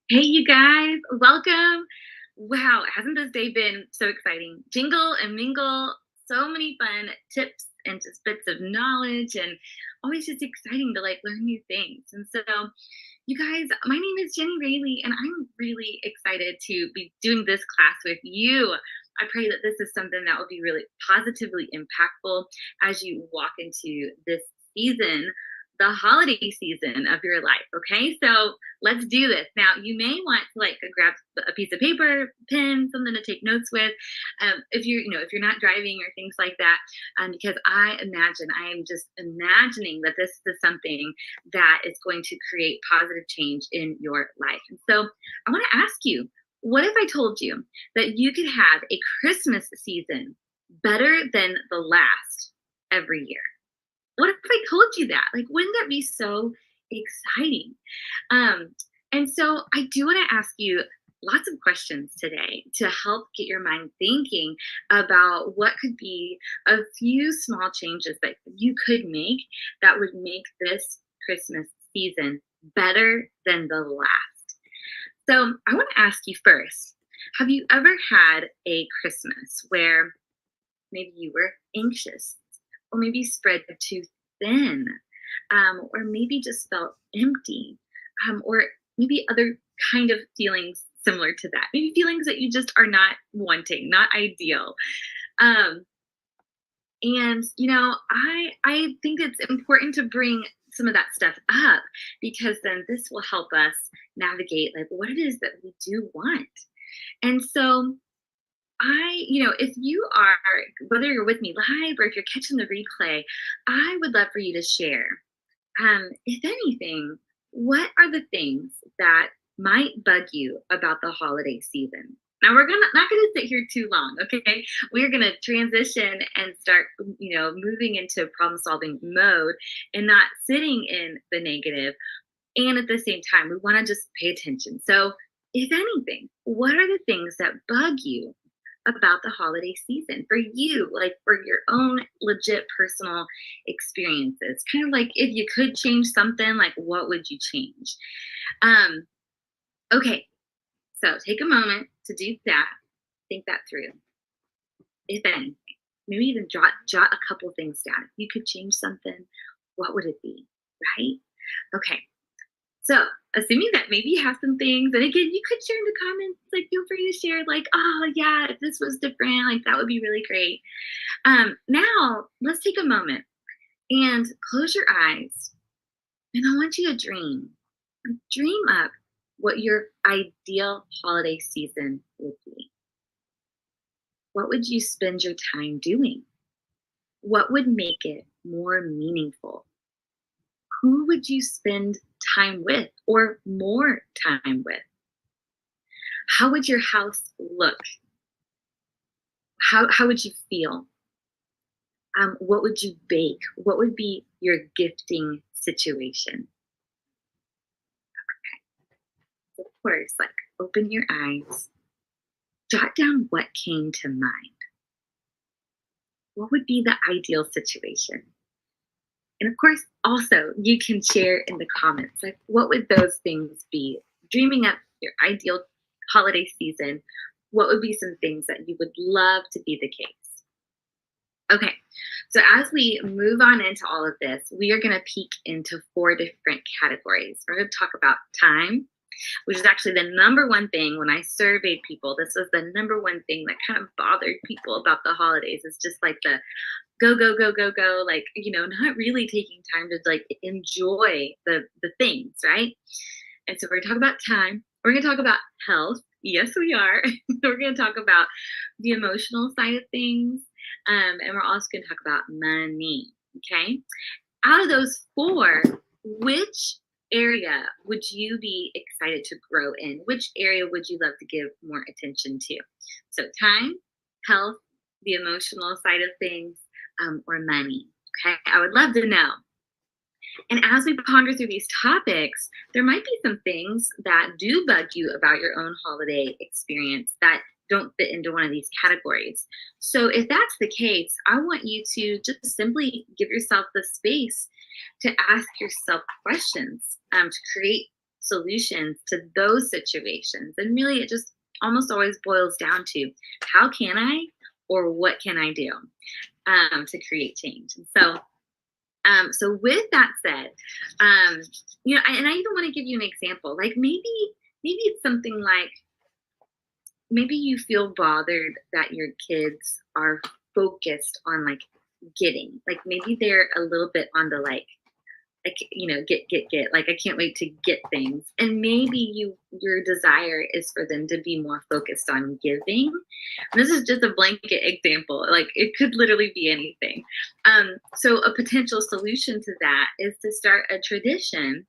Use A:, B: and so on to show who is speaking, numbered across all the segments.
A: Hey, you guys, welcome. Wow, hasn't this day been so exciting? Jingle and mingle, so many fun tips and just bits of knowledge, and always just exciting to learn new things. And so, you guys, my name is Jenny Rayleigh, and I'm really excited to be doing this class with you. I pray that this is something that will be really positively impactful as you walk into this season, the holiday season of your life. Okay, so let's do this. Now, you may want to grab a piece of paper, pen, something to take notes with. If you're not driving or things like that, because I am just imagining that this is something that is going to create positive change in your life. And so, I want to ask you, what if I told you that you could have a Christmas season better than the last every year? What if I told you that? Like, wouldn't that be so exciting? Um, and so I do want to ask you lots of questions today to help get your mind thinking about what could be a few small changes that you could make that would make this Christmas season better than the last. So I want to ask you first, have you ever had a Christmas where maybe you were anxious, or maybe spread too thin, or maybe just felt empty, or maybe other kind of feelings similar to that? Maybe feelings that you just are not wanting, not ideal. Um, and I think it's important to bring some of that stuff up, because then this will help us navigate what it is that we do want. And so if you are, whether you're with me live or if you're catching the replay, I would love for you to share. If anything, what are the things that might bug you about the holiday season? Now we're not gonna sit here too long, okay? We're gonna transition and start, moving into problem solving mode and not sitting in the negative. And at the same time, we want to just pay attention. So, if anything, what are the things that bug you about the holiday season for you, like for your own legit personal experiences? Kind of like, if you could change something, like what would you change? Um, okay, so take a moment to do that. Think that through. If anything, maybe even jot a couple things down. If you could change something, what would it be? Right? Okay. So, assuming that maybe you have some things, and again, you could share in the comments, feel free to share, oh, yeah, if this was different, that would be really great. Now, let's take a moment and close your eyes, and I want you to dream. Dream up what your ideal holiday season would be. What would you spend your time doing? What would make it more meaningful? Who would you spend time with, or more time with? How would your house look? How would you feel? What would you bake? What would be your gifting situation? Of course, open your eyes, jot down what came to mind. What would be the ideal situation? And of course, also, you can share in the comments, what would those things be? Dreaming up your ideal holiday season, what would be some things that you would love to be the case? Okay, so as we move on into all of this, we are going to peek into 4 different categories. We're going to talk about time, which is actually the number one thing when I surveyed people. This was the number one thing that kind of bothered people about the holidays. It's just the go, go, go, go, go, not really taking time to enjoy the things, right? And so we're gonna talk about time. We're gonna talk about health. Yes, we are. We're gonna talk about the emotional side of things. And we're also gonna talk about money. Okay. Out of those 4, which area would you be excited to grow in? Which area would you love to give more attention to? So time, health, the emotional side of things, or money. Okay, I would love to know. And as we ponder through these topics, there might be some things that do bug you about your own holiday experience that don't fit into one of these categories. So if that's the case, I want you to just simply give yourself the space to ask yourself questions, to create solutions to those situations. And really, it just almost always boils down to how can I or what can I do to create change. And so with that said, and I even want to give you an example. Like maybe it's something like maybe you feel bothered that your kids are focused on like getting, like maybe they're a little bit on the like get, like I can't wait to get things. And maybe your desire is for them to be more focused on giving. And this is just a blanket example, like it could literally be anything. So a potential solution to that is to start a tradition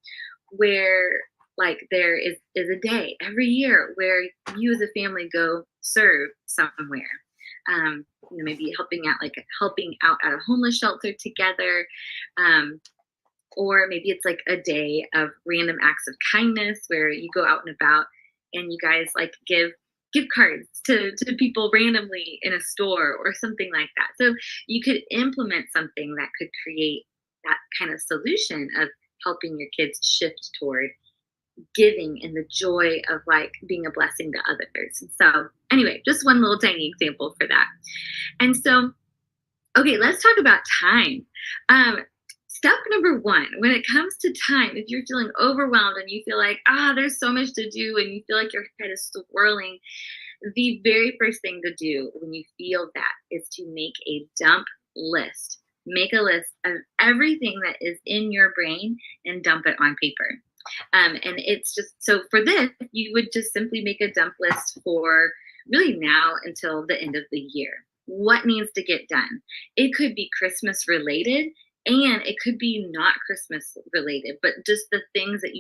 A: where like there is a day every year where you as a family go serve somewhere. Maybe helping out at a homeless shelter together. Or maybe it's like a day of random acts of kindness where you go out and about and you guys like give gift cards to people randomly in a store or something like that. So you could implement something that could create that kind of solution of helping your kids shift toward giving and the joy of like being a blessing to others. So anyway, just one little tiny example for that. And so, okay, let's talk about time. Step number one, when it comes to time, if you're feeling overwhelmed and you feel like, there's so much to do and you feel like your head is swirling, the very first thing to do when you feel that is to make a dump list. Make a list of everything that is in your brain and dump it on paper. And it's just, so for this, you would just simply make a dump list for really now until the end of the year. What needs to get done? It could be Christmas related. And it could be not Christmas related, but just the things that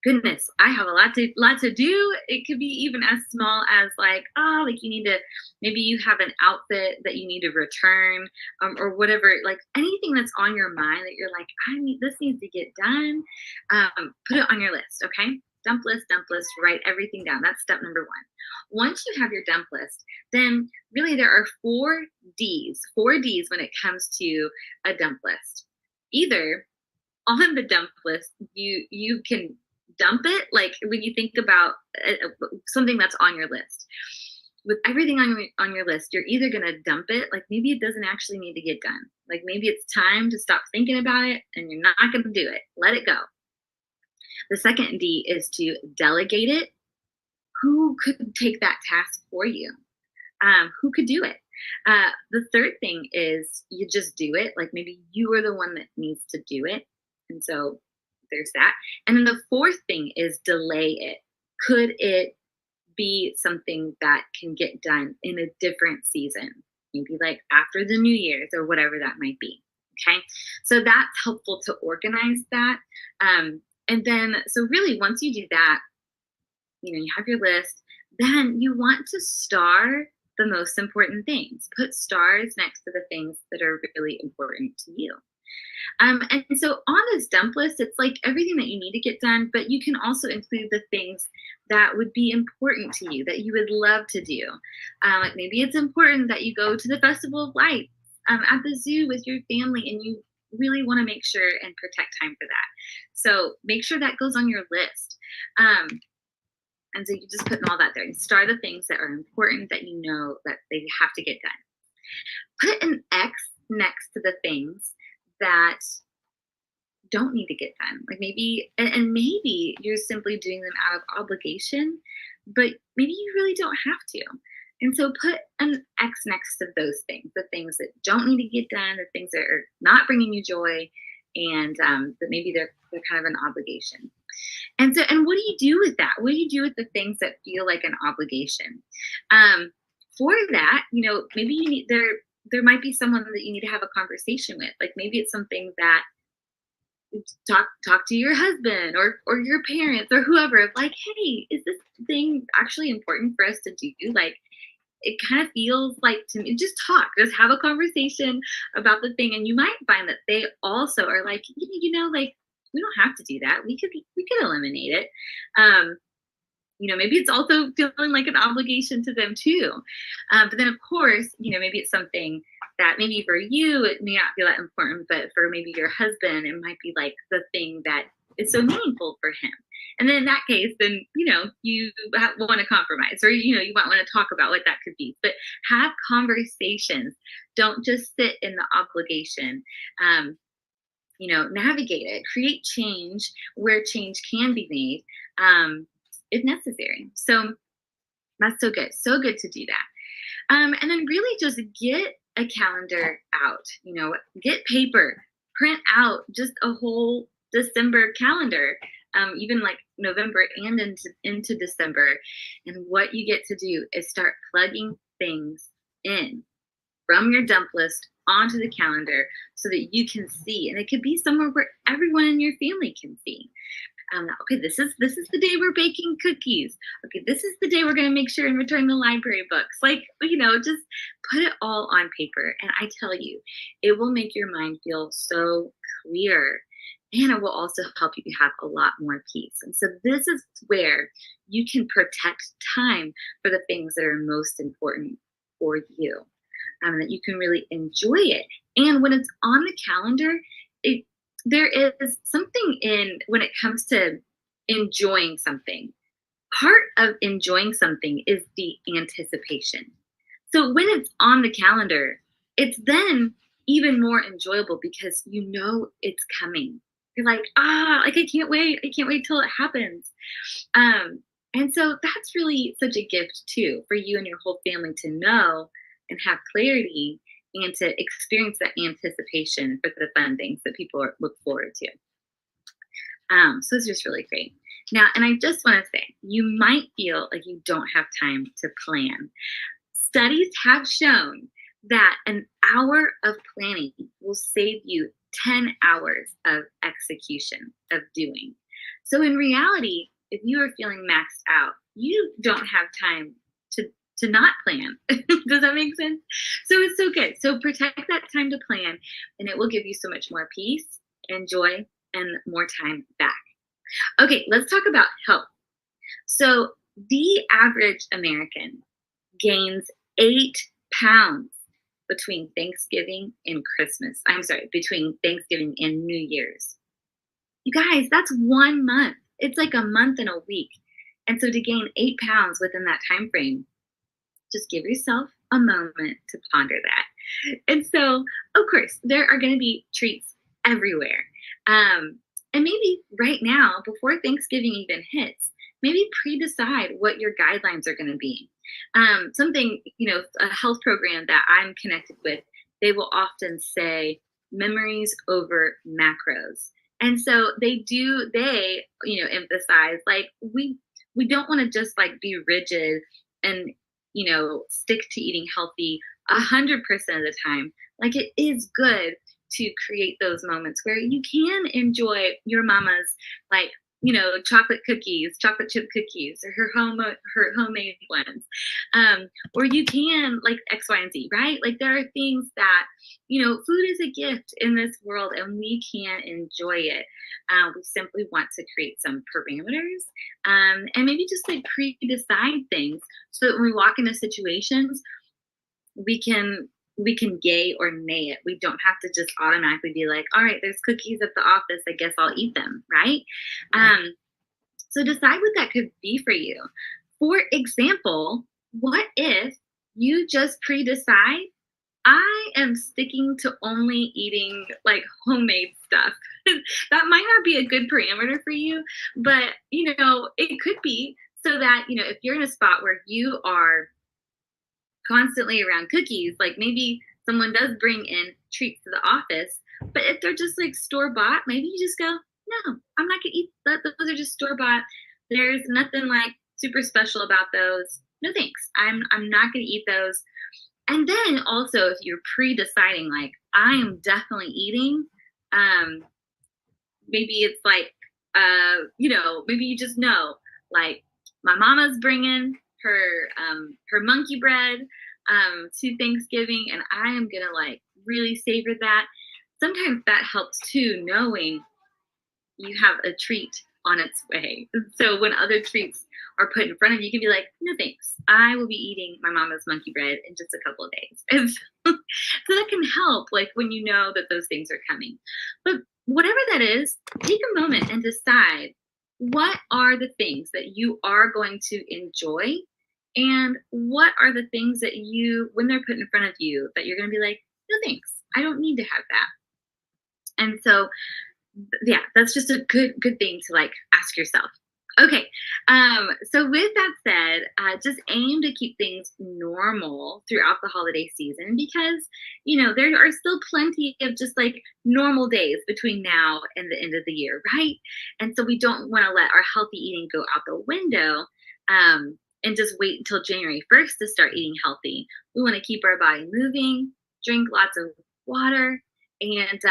A: goodness, I have a lot to do. It could be even as small as like you need to, maybe you have an outfit that you need to return, or whatever, like anything that's on your mind that you're like, this needs to get done. Put it on your list, okay? Dump list, write everything down. That's step number one. Once you have your dump list, then really there are 4 Ds when it comes to a dump list. Either on the dump list, you can dump it, like when you think about something that's on your list. With everything on your list, you're either going to dump it, like maybe it doesn't actually need to get done. Like maybe it's time to stop thinking about it and you're not going to do it. Let it go. The second D is to delegate it. Who could take that task for you? Who could do it? The third thing is you just do it. Like maybe you are the one that needs to do it. And so there's that. And then the fourth thing is delay it. Could it be something that can get done in a different season? Maybe like after the New Year's or whatever that might be. Okay. So that's helpful to organize that. And then, so really once you do that, you have your list, then you want to star the most important things. Put stars next to the things that are really important to you. And so on this dump list, it's like everything that you need to get done, but you can also include the things that would be important to you, that you would love to do. Like maybe it's important that you go to the Festival of Lights at the zoo with your family, and you really want to make sure and protect time for that. So make sure that goes on your list. And so you just put all that there and star the things that are important that you know that they have to get done. Put an X next to the things that don't need to get done. Like maybe, and maybe you're simply doing them out of obligation, but maybe you really don't have to. And so put an X next to those things, the things that don't need to get done, the things that are not bringing you joy, and that maybe they're kind of an obligation. And so, and what do you do with that? What do you do with the things that feel like an obligation? For that, maybe you need, there might be someone that you need to have a conversation with. Like maybe it's something that talk to your husband or your parents or whoever. Like, hey, is this thing actually important for us to do? Like, it kind of feels like to me, just have a conversation about the thing. And you might find that they also are like, like, we don't have to do that. We could eliminate it. Maybe it's also feeling like an obligation to them too. But then of course, maybe it's something that maybe for you, it may not feel that important, but for maybe your husband, it might be like the thing that is so meaningful for him. And then in that case, then, you want to compromise, or, you might want to talk about what that could be. But have conversations. Don't just sit in the obligation. Um, navigate it, create change where change can be made, if necessary. So that's so good. So good to do that. And then really just get a calendar out, get paper, print out just a whole December calendar, even like November and into December. And what you get to do is start plugging things in from your dump list onto the calendar so that you can see. And it could be somewhere where everyone in your family can see. Okay, this is the day we're baking cookies. Okay, this is the day we're going to make sure and return the library books. Like, just put it all on paper. And I tell you, it will make your mind feel so clear. And it will also help you have a lot more peace. And so this is where you can protect time for the things that are most important for you. That you can really enjoy it. And when it's on the calendar, there is something in when it comes to enjoying something. Part of enjoying something is the anticipation. So when it's on the calendar, it's then even more enjoyable because it's coming. You're like, like I can't wait. I can't wait till it happens. And so that's really such a gift too for you and your whole family to know and have clarity and to experience that anticipation for the fun things that people look forward to. So it's just really great. Now, and I just want to say, you might feel like you don't have time to plan. Studies have shown that an hour of planning will save you 10 hours of execution of doing. So in reality, if you are feeling maxed out, you don't have time to not plan. Does that make sense? So it's so good. So protect that time to plan, and it will give you so much more peace and joy and more time back. Okay, let's talk about health. So the average American gains 8 pounds between Thanksgiving and Christmas. I'm sorry, between Thanksgiving and New Year's. You guys, that's 1 month. It's like a month and a week. And so to gain 8 pounds within that time frame, just give yourself a moment to ponder that. And so, of course, there are going to be treats everywhere. And maybe right now, before Thanksgiving even hits, maybe pre-decide what your guidelines are going to be. Something, a health program that I'm connected with, they will often say memories over macros. And so they emphasize like we don't want to just like be rigid and stick to eating healthy 100% of the time. Like it is good to create those moments where you can enjoy your mama's like chocolate cookies, chocolate chip cookies, or her homemade ones, or you can like X, Y, and Z, right? Like there are things that food is a gift in this world, and we can enjoy it. We simply want to create some parameters, and maybe just like pre-decide things so that when we walk into situations, we can yay or nay it. We don't have to just automatically be like, all right, there's cookies at the office, I guess I'll eat them, right? So decide what that could be for you. For example, what if you pre-decide, I am sticking to only eating like homemade stuff. That might not be a good parameter for you, but it could be so that, if you're in a spot where you are constantly around cookies, like maybe someone does bring in treats to the office, but if they're just like store bought, maybe you just go, no, I'm not gonna eat that. Those are just store bought. There's nothing like super special about those. No thanks. I'm not gonna eat those. And then also if you're pre-deciding like I am definitely eating, maybe it's like maybe you just know like my mama's bringing her monkey bread to Thanksgiving, and I am gonna like really savor that. Sometimes that helps too, knowing you have a treat on its way. So when other treats are put in front of you, you can be like, no thanks. I will be eating my mama's monkey bread in just a couple of days. And so that can help like when you know that those things are coming. But whatever that is, take a moment and decide, what are the things that you are going to enjoy? And what are the things that you, when they're put in front of you, that you're going to be like, no thanks, I don't need to have that. And so, yeah, that's just a good thing to like ask yourself. Okay, so with that said, just aim to keep things normal throughout the holiday season because there are still plenty of just like normal days between now and the end of the year, right? And so we don't want to let our healthy eating go out the window. And just wait until January 1st to start eating healthy. We want to keep our body moving, drink lots of water, and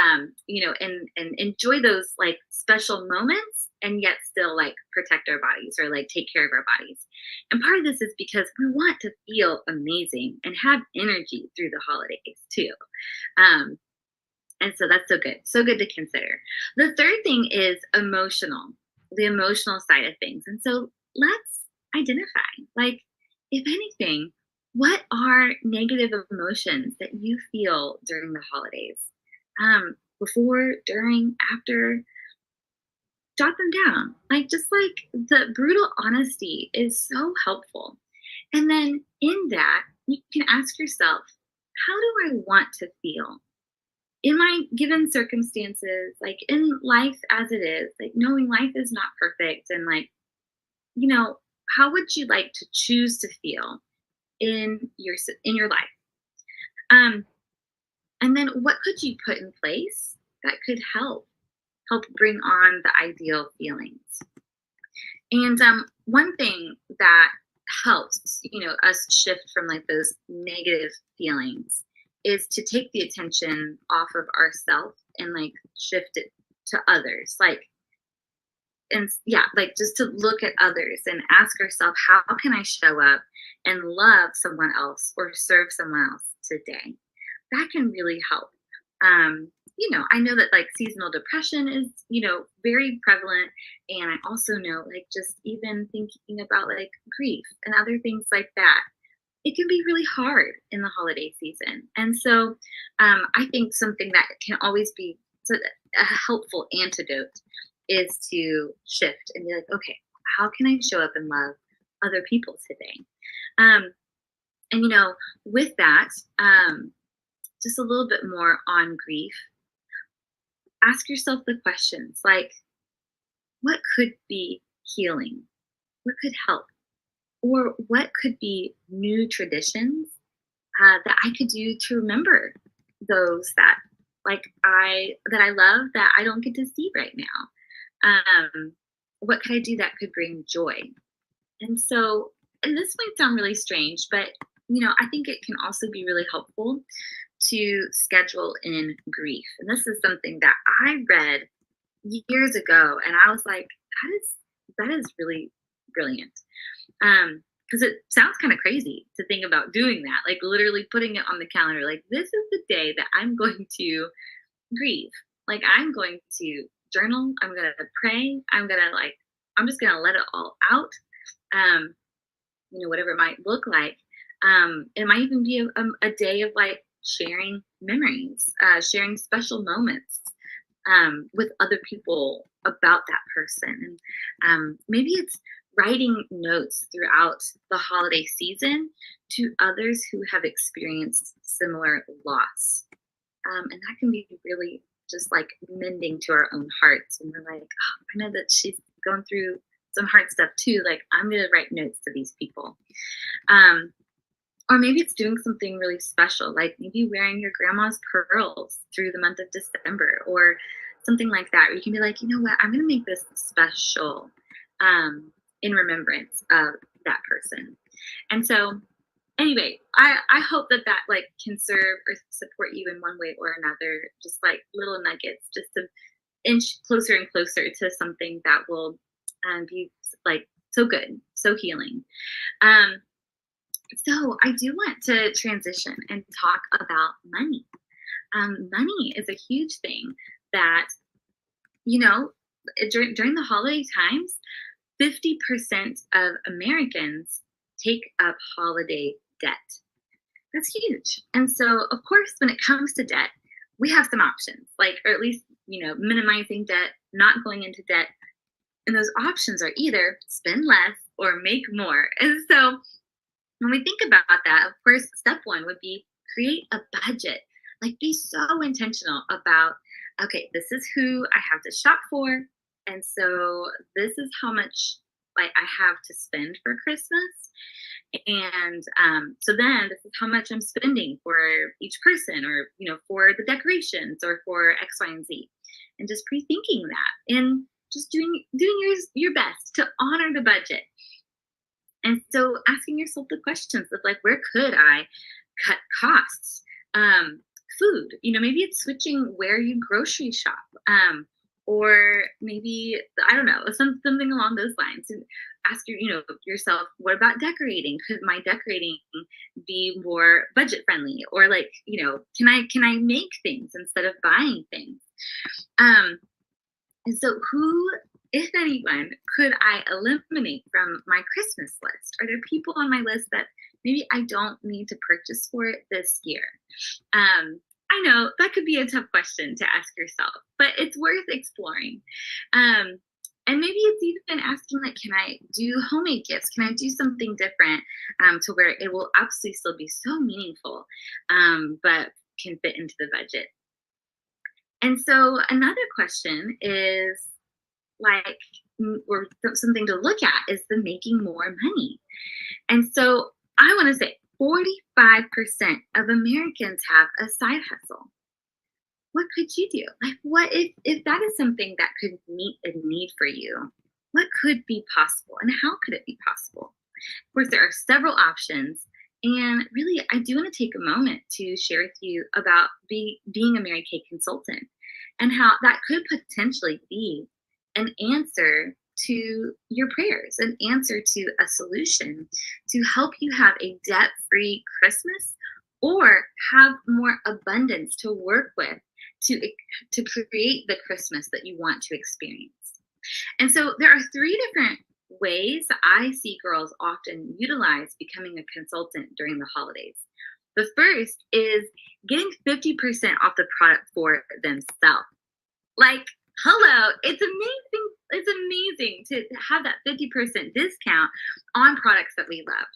A: and enjoy those like special moments and yet still like protect our bodies or like take care of our bodies. And part of this is because we want to feel amazing and have energy through the holidays too. um, and so that's so good to consider. The third thing is the emotional side of things. And so let's identify, like, if anything, what are negative emotions that you feel during the holidays? Before, during, after, jot them down. Like, just like the brutal honesty is so helpful. And then in that, you can ask yourself, how do I want to feel? In my given circumstances, like in life as it is, like knowing life is not perfect, and like, you know, how would you like to choose to feel in your life? Um, and then what could you put in place that could help bring on the ideal feelings? And one thing that helps, us shift from like those negative feelings is to take the attention off of ourselves and like shift it to others. Like, and yeah, like just to look at others and ask ourselves, how can I show up and love someone else or serve someone else today? That can really help. I know that like seasonal depression is, very prevalent. And I also know like just even thinking about like grief and other things like that, it can be really hard in the holiday season. And so I think something that can always be a helpful antidote is to shift and be like, okay, how can I show up and love other people today? Um, and, with that, just a little bit more on grief, ask yourself the questions like, what could be healing? What could help? Or what could be new traditions that I could do to remember those that I love that I don't get to see right now? What could I do that could bring joy? And so, and this might sound really strange, but I think it can also be really helpful to schedule in grief. And this is something that I read years ago, and I was like, that is really brilliant. Because it sounds kind of crazy to think about doing that, like literally putting it on the calendar, like this is the day that I'm going to grieve. Like I'm going to journal, I'm gonna pray, I'm just gonna let it all out. Um, whatever it might look like. It might even be a day of like sharing memories, sharing special moments with other people about that person. And maybe it's writing notes throughout the holiday season to others who have experienced similar loss. And that can be really just like mending to our own hearts. And we're like, oh, I know that she's going through some hard stuff too. Like, I'm going to write notes to these people. Or maybe it's doing something really special, like maybe wearing your grandma's pearls through the month of December or something like that, where you can be like, you know what, I'm going to make this special in remembrance of that person. And so, anyway, I hope that like can serve or support you in one way or another, just like little nuggets, just to inch closer and closer to something that will be like so good, so healing. So I do want to transition and talk about money. Money is a huge thing that, during the holiday times, 50% of Americans take up holiday debt. That's huge. And so, of course, when it comes to debt, we have some options, like, or at least, minimizing debt, not going into debt, And those options are either spend less or make more. And so when we think about that, of course, step one would be create a budget. Like be so intentional about, okay, this is who I have to shop for. And so this is how much like I have to spend for Christmas. And so then this is how much I'm spending for each person or, for the decorations or for X, Y, and Z. And just pre-thinking that and just doing your best to honor the budget. And so asking yourself the questions of like, where could I cut costs? Food, maybe it's switching where you grocery shop. Or maybe, I don't know, something along those lines. And ask yourself, what about decorating? Could my decorating be more budget friendly? Or like, can I make things instead of buying things? And so who, if anyone, could I eliminate from my Christmas list? Are there people on my list that maybe I don't need to purchase for it this year? I know that could be a tough question to ask yourself, but it's worth exploring. And maybe it's even asking, like, can I do homemade gifts? Can I do something different to where it will absolutely still be so meaningful, but can fit into the budget? And so another question is like, or something to look at is the making more money. And so I want to say 45% of Americans have a side hustle. What could you do? Like, what if that is something that could meet a need for you? What could be possible and how could it be possible? Of course, there are several options. And really, I do want to take a moment to share with you about being a Mary Kay consultant and how that could potentially be an answer to your prayers, an answer to a solution to help you have a debt-free Christmas or have more abundance to work with to create the Christmas that you want to experience. And so there are three different ways I see girls often utilize becoming a consultant during the holidays. The first is getting 50% off the product for themselves. Like, hello, it's amazing. It's amazing to have that 50% discount on products that we love.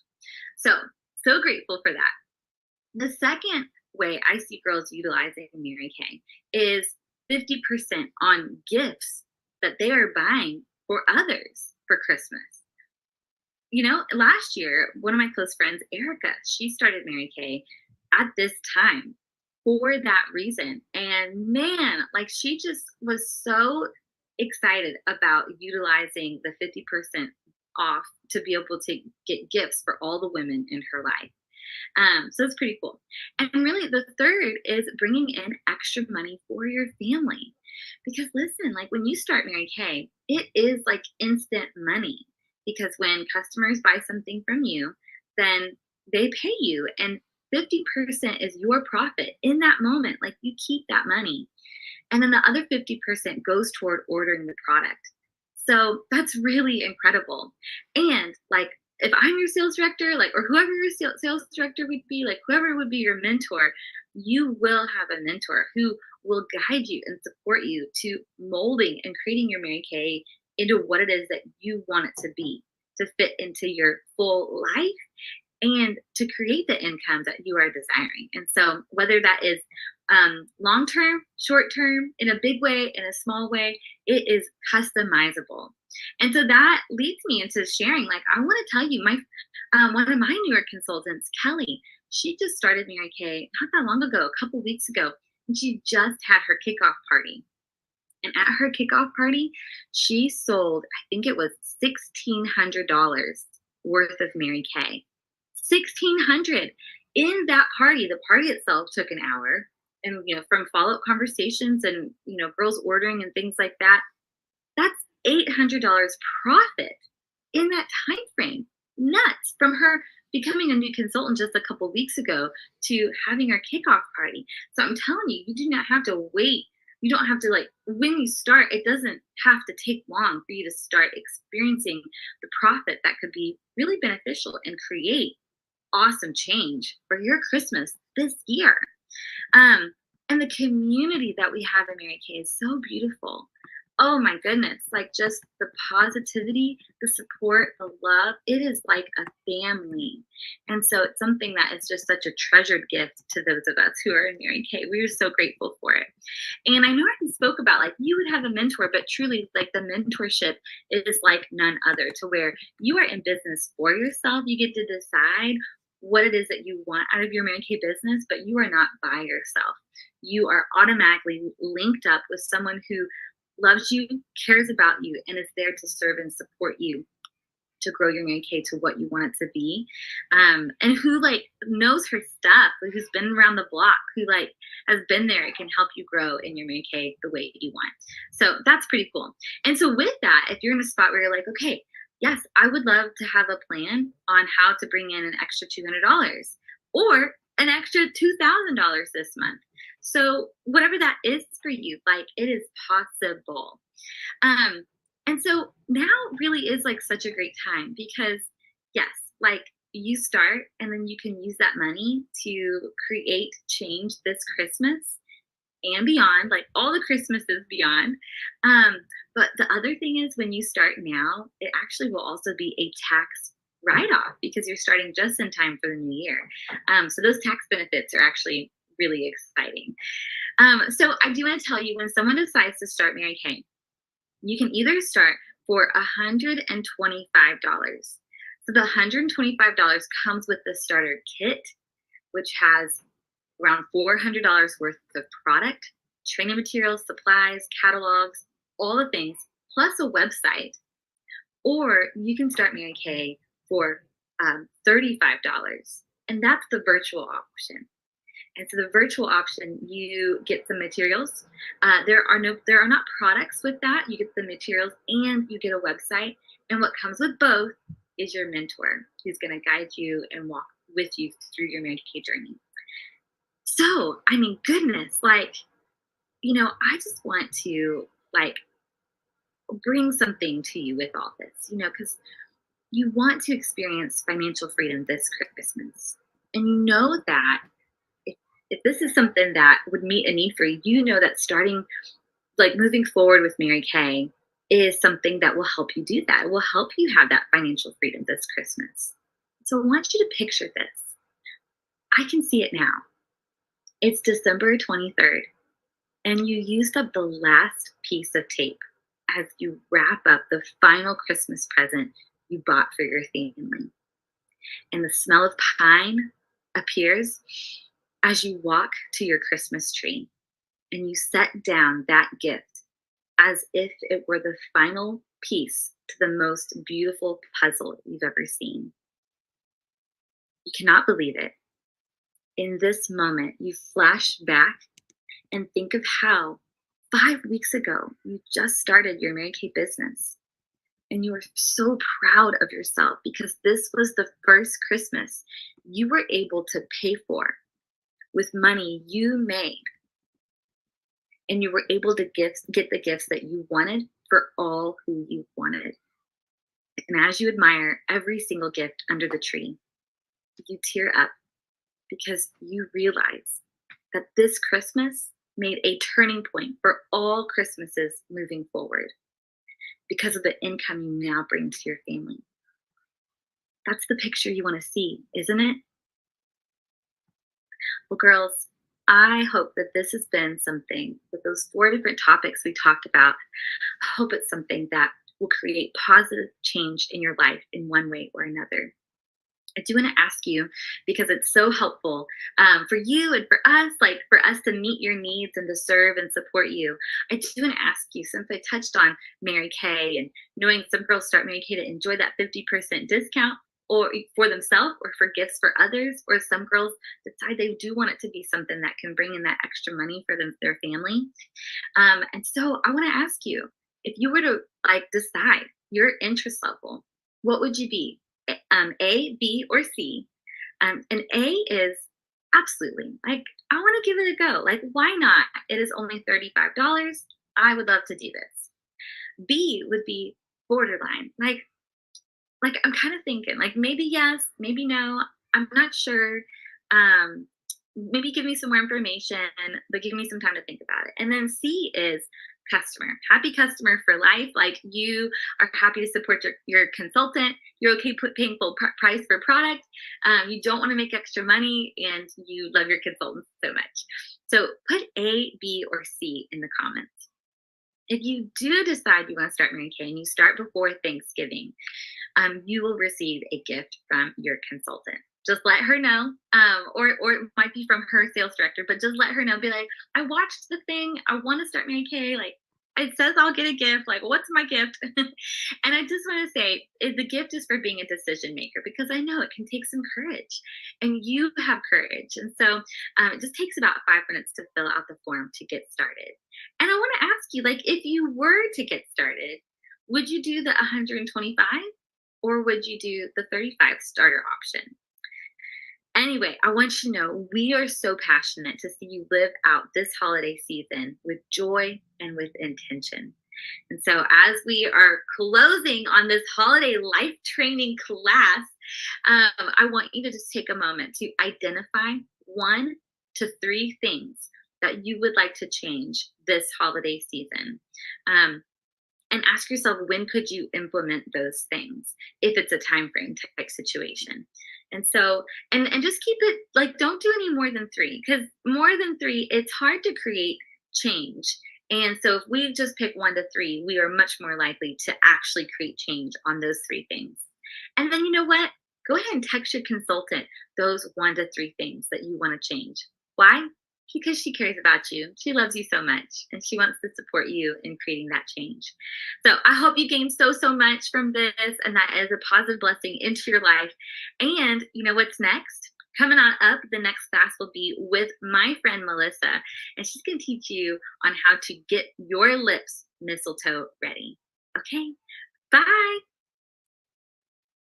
A: So grateful for that. The second way I see girls utilizing Mary Kay is 50% on gifts that they are buying for others for Christmas. Last year, one of my close friends, Erica, she started Mary Kay at this time for that reason. And man, like she just was so excited about utilizing the 50% off to be able to get gifts for all the women in her life. So it's pretty cool. And really, the third is bringing in extra money for your family. Because listen, like when you start Mary Kay, it is like instant money. Because when customers buy something from you, then they pay you. And 50% is your profit in that moment. Like you keep that money. And then the other 50% goes toward ordering the product. So that's really incredible. And like, if I'm your sales director, like, or whoever your sales director would be, like, whoever would be your mentor, you will have a mentor who will guide you and support you to molding and creating your Mary Kay into what it is that you want it to be, to fit into your full life and to create the income that you are desiring. And so whether that is long-term, short-term, in a big way, in a small way, it is customizable. And so that leads me into sharing, like, I want to tell you, one of my newer consultants, Kelly, she just started Mary Kay not that long ago, a couple weeks ago, and she just had her kickoff party. And at her kickoff party, she sold, I think it was $1,600 worth of Mary Kay. $1,600 in that party. The party itself took an hour, and from follow-up conversations and girls ordering and things like that, that's $800 profit in that time frame. Nuts. From her becoming a new consultant just a couple weeks ago to having her kickoff party. So I'm telling you, you do not have to wait. You don't have to, like, when you start, it doesn't have to take long for you to start experiencing the profit that could be really beneficial and create awesome change for your Christmas this year. And the community that we have in Mary Kay is so beautiful. Oh my goodness, like just the positivity, the support, the love, it is like a family. And so it's something that is just such a treasured gift to those of us who are in Mary Kay. We are so grateful for it. And I know I spoke about like you would have a mentor, but truly, like the mentorship is like none other, to where you are in business for yourself. You get to decide what it is that you want out of your Mary Kay business, but you are not by yourself. You are automatically linked up with someone who loves you, cares about you, and is there to serve and support you to grow your Mary Kay to what you want it to be, and who like knows her stuff, like, who's been around the block, who like has been there and can help you grow in your Mary Kay the way you want. So that's pretty cool. And so with that, if you're in a spot where you're like, okay, yes, I would love to have a plan on how to bring in an extra $200 or an extra $2,000 this month. So whatever that is for you, like it is possible. Um, and so now really is like such a great time because, yes, like you start and then you can use that money to create change this Christmas and beyond, like all the Christmases beyond. Um, but the other thing is when you start now, it actually will also be a tax write off because you're starting just in time for the new year. So those tax benefits are actually really exciting. So I do want to tell you, when someone decides to start Mary Kay, you can either start for $125. So the $125 comes with the starter kit, which has around $400 worth of product, training materials, supplies, catalogs, all the things, plus a website. Or you can start Mary Kay for $35, and that's the virtual option. And so the virtual option, you get the materials. There are not products with that. You get the materials and you get a website. And what comes with both is your mentor, who's going to guide you and walk with you through your Mary Kay journey. So, I mean, goodness, like, I just want to like bring something to you with all this, because you want to experience financial freedom this Christmas. And you know that if this is something that would meet a need for you, that starting, like moving forward with Mary Kay is something that will help you do that. It will help you have that financial freedom this Christmas. So I want you to picture this. I can see it now. It's December 23rd, and you used up the last piece of tape as you wrap up the final Christmas present you bought for your family. And the smell of pine appears as you walk to your Christmas tree and you set down that gift as if it were the final piece to the most beautiful puzzle you've ever seen. You cannot believe it. In this moment, you flash back and think of how 5 weeks ago you just started your Mary Kay business. And you were so proud of yourself because this was the first Christmas you were able to pay for with money you made. And you were able to get the gifts that you wanted for all who you wanted. And as you admire every single gift under the tree, you tear up because you realize that this Christmas made a turning point for all Christmases moving forward because of the income you now bring to your family. That's the picture you want to see, isn't it? Well, girls, I hope that this has been something with those 4 different topics we talked about. I hope it's something that will create positive change in your life in one way or another. I do want to ask you, because it's so helpful for you and for us to meet your needs and to serve and support you. I do want to ask you, since I touched on Mary Kay and knowing some girls start Mary Kay to enjoy that 50% discount, or for themselves or for gifts for others, or some girls decide they do want it to be something that can bring in that extra money for their family. And so I want to ask you, if you were to decide your interest level, what would you be? A, B, or C? And A is absolutely, I want to give it a go. Why not? It is only $35. I would love to do this. B would be borderline. I'm kind of thinking, maybe yes, maybe no. I'm not sure. Maybe give me some more information, but give me some time to think about it. And then C is happy customer for life. Like you are happy to support your consultant. You're okay paying full price for product. You don't want to make extra money and you love your consultant so much. So put A, B, or C in the comments. If you do decide you want to start Mary Kay and you start before Thanksgiving, you will receive a gift from your consultant. Just let her know, or it might be from her sales director, but just let her know. Be like, I watched the thing. I want to start Mary Kay. Like, it says I'll get a gift. Like, what's my gift? And I just want to say, the gift is for being a decision maker because I know it can take some courage, and you have courage. And so it just takes about 5 minutes to fill out the form to get started. And I want to ask you, like, if you were to get started, would you do the 125 or would you do the 35 starter option? Anyway, I want you to know we are so passionate to see you live out this holiday season with joy and with intention. And so, as we are closing on this holiday life training class, I want you to just take a moment to identify 1 to 3 things that you would like to change this holiday season. And ask yourself, when could you implement those things if it's a time frame type situation. And so, and just keep it, like, don't do any more than 3, because more than 3, it's hard to create change. And so if we just pick 1 to 3, we are much more likely to actually create change on those 3 things. And then, you know what, go ahead and text your consultant those 1 to 3 things that you want to change. Why? Because she cares about you. She loves you so much, and she wants to support you in creating that change. So I hope you gained so much from this, and that is a positive blessing into your life. And you know what's next? Coming on up, the next class will be with my friend Melissa, and she's going to teach you on how to get your lips mistletoe ready. Okay, bye.